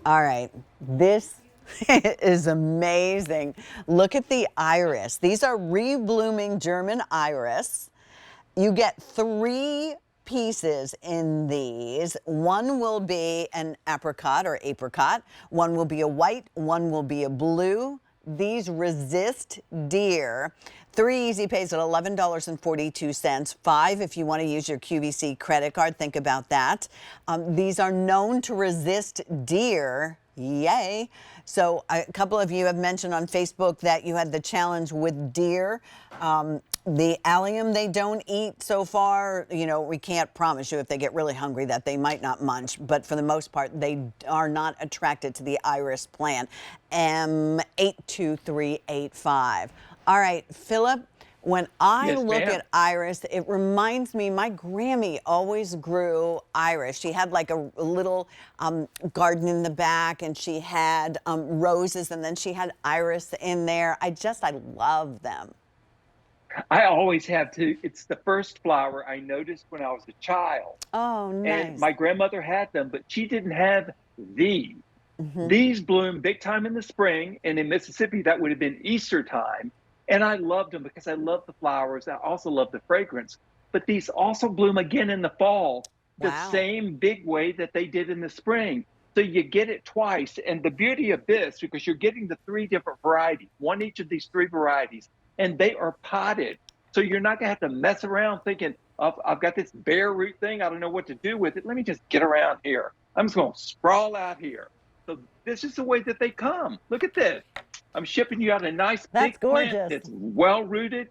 All right, this is amazing. Look at the iris. These are reblooming German iris. You get 3 pieces in these. One will be an apricot or apricot. One will be a white, one will be a blue. These resist deer. 3 easy pays at $11.42. 5 if you want to use your QVC credit card. Think about that. These are known to resist deer. Yay. So a couple of you have mentioned on Facebook that you had the challenge with deer. The allium they don't eat so far, you know, we can't promise you if they get really hungry that they might not munch, but for the most part, they are not attracted to the iris plant. M82385. All right, Philip, when I Yes, look ma'am. at iris, it reminds me, my Grammy always grew iris. She had like a little garden in the back, and she had roses, and then she had iris in there. I love them. I always have to. It's the first flower I noticed when I was a child. Oh, And nice. my grandmother had them, but she didn't have these. Hmm. These bloom big time in the spring, and in Mississippi, that would have been Easter time. And I loved them because I love the flowers. I also love the fragrance. But these also bloom again in the fall, the Wow. same big way that they did in the spring. So you get it twice. And the beauty of this, because you're getting the 3 different varieties, one each of these 3 varieties, and they are potted. So you're not going to have to mess around thinking, oh, I've got this bare root thing. I don't know what to do with it. Let me just get around here. I'm just going to sprawl out here. So this is the way that they come. Look at this. I'm shipping you out a nice That's big plant gorgeous. that's well rooted.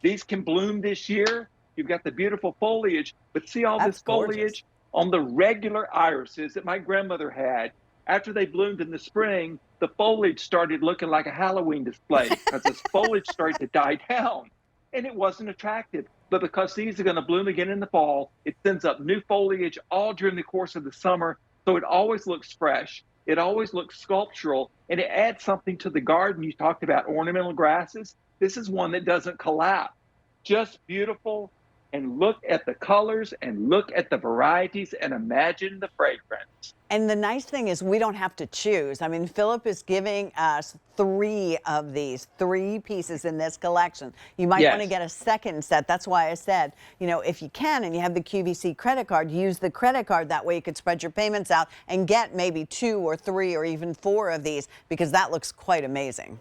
These can bloom this year. You've got the beautiful foliage, but see all That's this gorgeous. foliage on the regular irises that my grandmother had. After they bloomed in the spring, the foliage started looking like a Halloween display because this foliage started to die down, and it wasn't attractive. But because these are going to bloom again in the fall, it sends up new foliage all during the course of the summer. So it always looks fresh. It always looks sculptural, and it adds something to the garden. You talked about ornamental grasses. This is one that doesn't collapse. Just beautiful. And look at the colors and look at the varieties and imagine the fragrance. And the nice thing is we don't have to choose. I mean, Philip is giving us 3 of these, 3 pieces in this collection. You might want to Yes. get a second set. That's why I said, you know, if you can and you have the QVC credit card, use the credit card. That way you could spread your payments out and get maybe 2 or 3 or even 4 of these, because that looks quite amazing.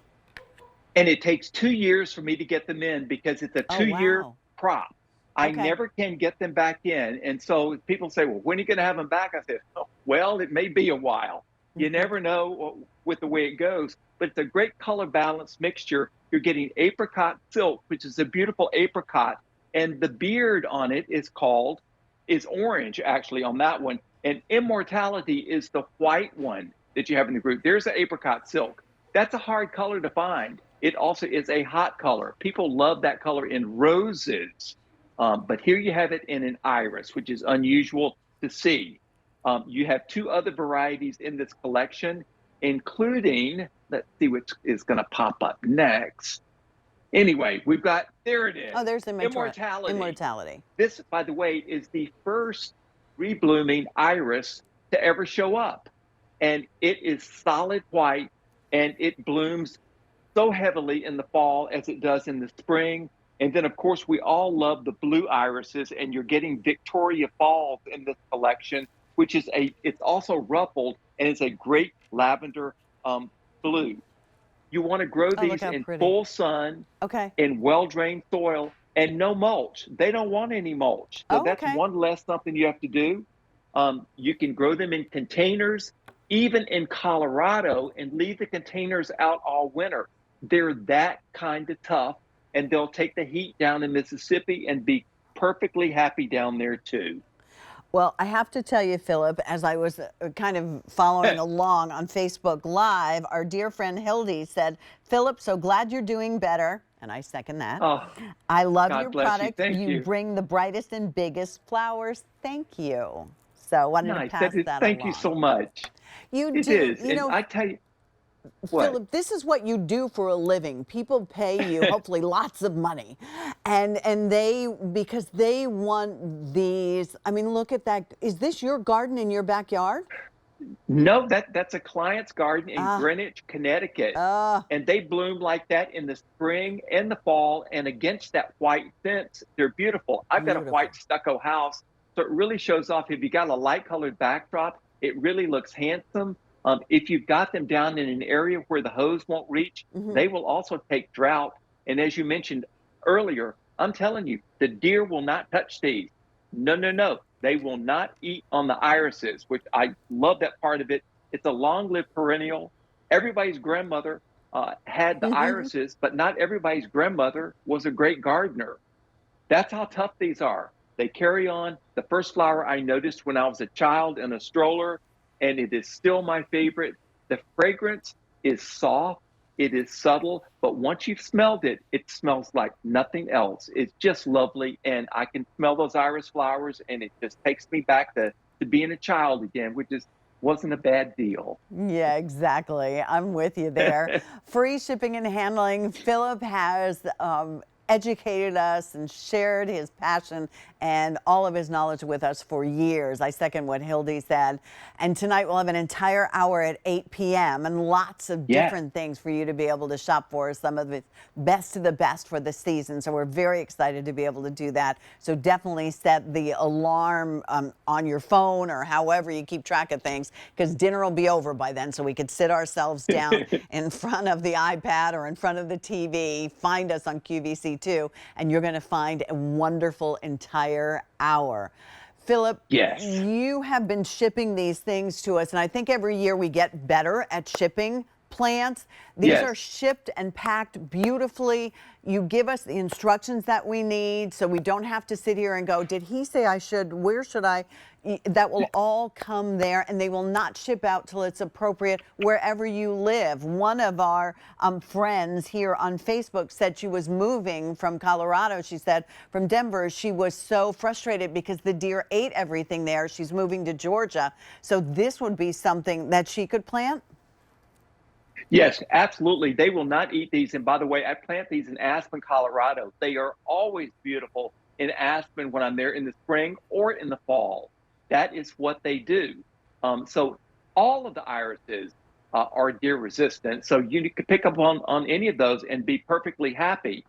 And it takes 2 years for me to get them in because it's a Oh, 2 year wow. crop. I Okay. never can get them back in. And so people say, well, when are you going to have them back? I said, oh, well, it may be a while. You Mhm. never know with the way it goes, but it's a great color balance mixture. You're getting apricot silk, which is a beautiful apricot. And the beard on it is orange, actually, on that one. And immortality is the white one that you have in the group. There's the apricot silk. That's a hard color to find. It also is a hot color. People love that color in roses. But here you have it in an iris, which is unusual to see. You have 2 other varieties in this collection, including, let's see which is going to pop up next. Anyway, there it is, Oh, there's immortality. immortality. This, by the way, is the first reblooming iris to ever show up. And it is solid white, and it blooms so heavily in the fall as it does in the spring. And then, of course, we all love the blue irises, and you're getting Victoria Falls in this collection, which is it's also ruffled, and it's a great lavender blue. You want to grow Oh, look these how in pretty. full sun, Okay. in well-drained soil, and no mulch. They don't want any mulch. So Oh, that's okay. one less something you have to do. You can grow them in containers, even in Colorado, and leave the containers out all winter. They're that kind of tough, and they'll take the heat down in Mississippi and be perfectly happy down there too. Well, I have to tell you, Philip, as I was kind of following along on Facebook Live, our dear friend Hildy said, Philip, so glad you're doing better. And I second that. Oh, I love your God bless you. product. Thank You you. bring the brightest and biggest flowers. Thank you. So I wanted to Nice. pass that Thank you along. so much. You It do, is. you And know, I tell you what, Philip, this is what you do for a living. People pay you hopefully lots of money. And they, because they want these. I mean, look at that. Is this your garden in your backyard? No, that's a client's garden in Ah, Greenwich, Connecticut. ah, And they bloom like that in the spring and the fall. And against that white fence, they're beautiful. I've got a white beautiful. stucco house. So it really shows off. If you got a light colored backdrop, it really looks handsome. If you've got them down in an area where the hose won't reach, Hmm. they will also take drought. And as you mentioned earlier, I'm telling you, the deer will not touch these. No, no, no. They will not eat on the irises, which I love that part of it. It's a long-lived perennial. Everybody's grandmother had the irises, but not everybody's grandmother was a great gardener. That's how tough these are. They carry on. The first flower I noticed when I was a child in a stroller, and it is still my favorite. The fragrance is soft, it is subtle, but once you've smelled it, it smells like nothing else. It's just lovely, and I can smell those iris flowers, and it just takes me back to being a child again, which is wasn't a bad deal. Yeah, exactly. I'm with you there. Free shipping and handling. Philip has educated us and shared his passion and all of his knowledge with us for years. I second what Hildy said. And tonight we'll have an entire hour at 8 p.m. and lots of Yes. different things for you to be able to shop for, some of the best of the best for the season. So we're very excited to be able to do that. So definitely set the alarm on your phone or however you keep track of things, because dinner will be over by then, so we could sit ourselves down in front of the iPad or in front of the TV. Find us on QVC2, and you're going to find a wonderful entire hour. Philip, Yes. you have been shipping these things to us, and I think every year we get better at shipping plants. These are Yes. shipped and packed beautifully. You give us the instructions that we need, so we don't have to sit here and go, did he say I should, where should I? That will all come there, and they will not ship out till it's appropriate wherever you live. One of our friends here on Facebook said she was moving from Colorado. She said from Denver, she was so frustrated because the deer ate everything there. She's moving to Georgia. So this would be something that she could plant? Yes, absolutely. They will not eat these. And by the way, I plant these in Aspen, Colorado. They are always beautiful in Aspen when I'm there in the spring or in the fall. That is what they do. So all of the irises are deer resistant. So you could pick up on any of those and be perfectly happy.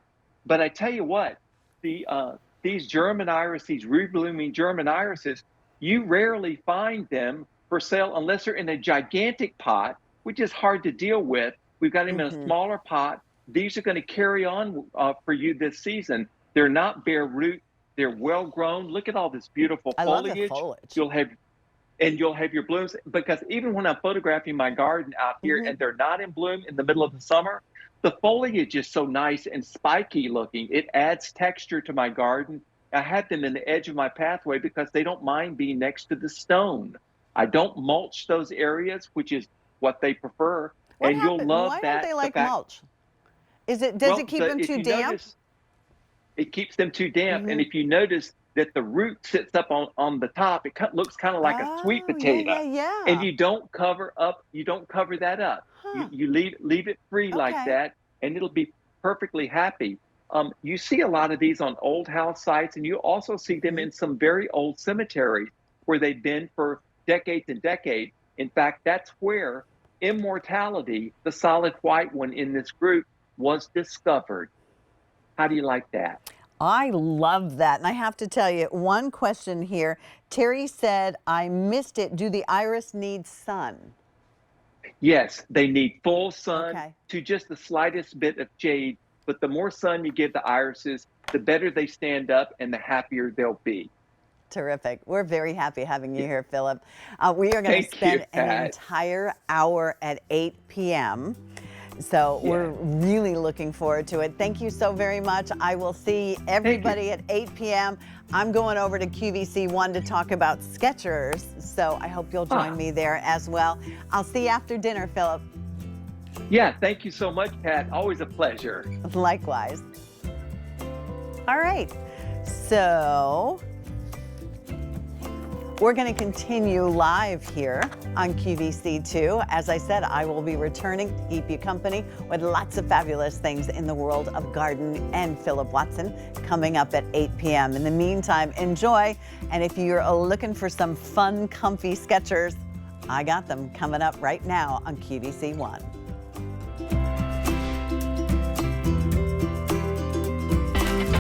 But I tell you what, these German iris, these reblooming German irises, you rarely find them for sale unless they're in a gigantic pot, which is hard to deal with. We've got them in a Hmm. smaller pot. These are going to carry on for you this season. They're not bare root. They're well grown. Look at all this beautiful I love the foliage. foliage. You'll have your blooms, because even when I'm photographing my garden out here Hmm. and they're not in bloom in the middle of the summer, the foliage is so nice and spiky looking. It adds texture to my garden. I have them in the edge of my pathway because they don't mind being next to the stone. I don't mulch those areas, which is what they prefer. What And you'll happened? love Why don't that. they The like fact, mulch? Does it well, keep them if too you damp? notice, it keeps them too damp. And Hmm. if you notice that the root sits up on the top, it looks kind of like a sweet Oh, yeah, potato. yeah, And yeah. you don't cover that up. Huh. You leave it free like Okay. that, and it'll be perfectly happy. You see a lot of these on old house sites, and you also see them Hmm. in some very old cemeteries where they've been for decades and decades. In fact, that's where immortality, the solid white one in this group, was discovered. How do you like that? I love that. And I have to tell you, one question here. Terry said, I missed it. Do the iris need sun? Yes, they need full sun Okay. to just the slightest bit of shade, but the more sun you give the irises, the better they stand up and the happier they'll be. Terrific. We're very happy having you Yeah. here, Philip. We are going to Thank you, spend an Pat. entire hour at 8 p.m. So we're Yeah. really looking forward to it. Thank you so very much. I will see Thank you. everybody at 8 p.m. I'm going over to QVC1 to talk about Skechers. So I hope you'll join Ah, me there as well. I'll see you after dinner, Philip. yeah, thank you so much, Pat. Always a pleasure. Likewise. All right. So we're going to continue live here on QVC2. As I said, I will be returning to keep you company with lots of fabulous things in the world of garden and Phillip Watson coming up at 8 p.m. In the meantime, enjoy. And if you're looking for some fun, comfy Skechers, I got them coming up right now on QVC1.